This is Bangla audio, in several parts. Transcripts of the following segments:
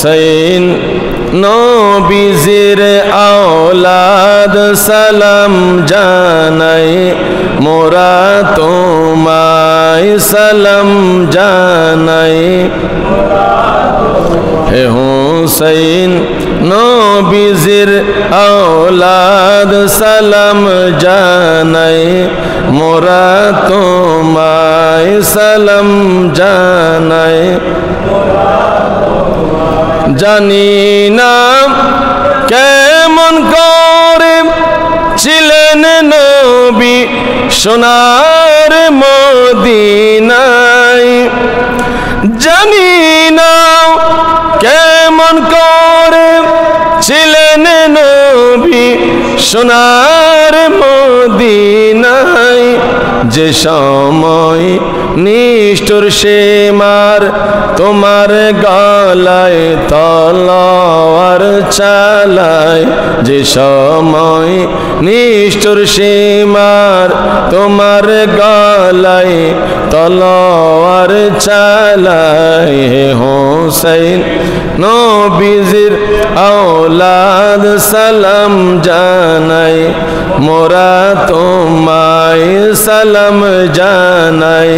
হুসাইন নবীজির আওলাদ সালাম জানাই মোরা তোমায় সালাম জানাই হে হুসাইন নবীজির আওলাদ সালাম জানাই মোরা তোমায় সালাম জানাই জানি না কেমন করে ছিলেন নবী সোনার মদিনায় জানি না কেমন করে ছিলেন নবী সোনার মদিনায় যে সময় নিষ্ঠুর সীমার তোমার গলায় তলোয়ার চালায় যে সময় নিষ্ঠুর সীমার তোমার গলায় তলোয়ার চালায় হে হুসাইন নবীজির আওলাদ সালাম জানাই মোরা তোমায় সালাম জানাই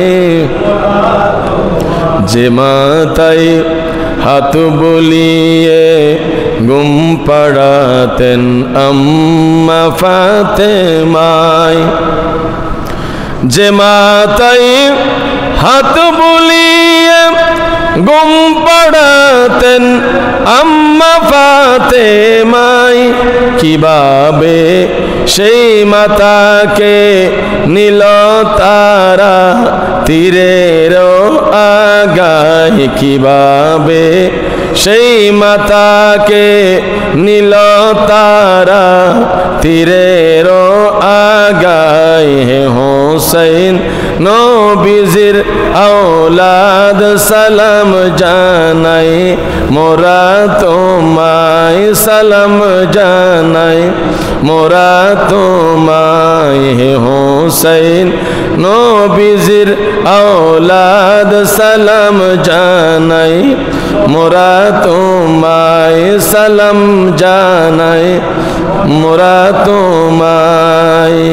যে মাতাই হাত বুলিয়ে ঘুম পাড়াতেন আম্মা ফাতেমায় যে মাতাই হাত বুলিয়ে ঘুম পাড়াতেন আম্মা ফাতেমায় কিভাবে সেই মাতাকে নীল তারা তীরের আগায় কিভাবে সেই মাতাকে নীল তারা তীরের আগায় হে হুসাইন নবীজির আওলাদ সালাম জানাই মোরা তোমায় সালাম জানাই মোরা তোমায় হে হুসাইন নবীজির আওলাদ সালাম জানাই মোরা তোমায় সালাম জানাই মোরা তোমায়।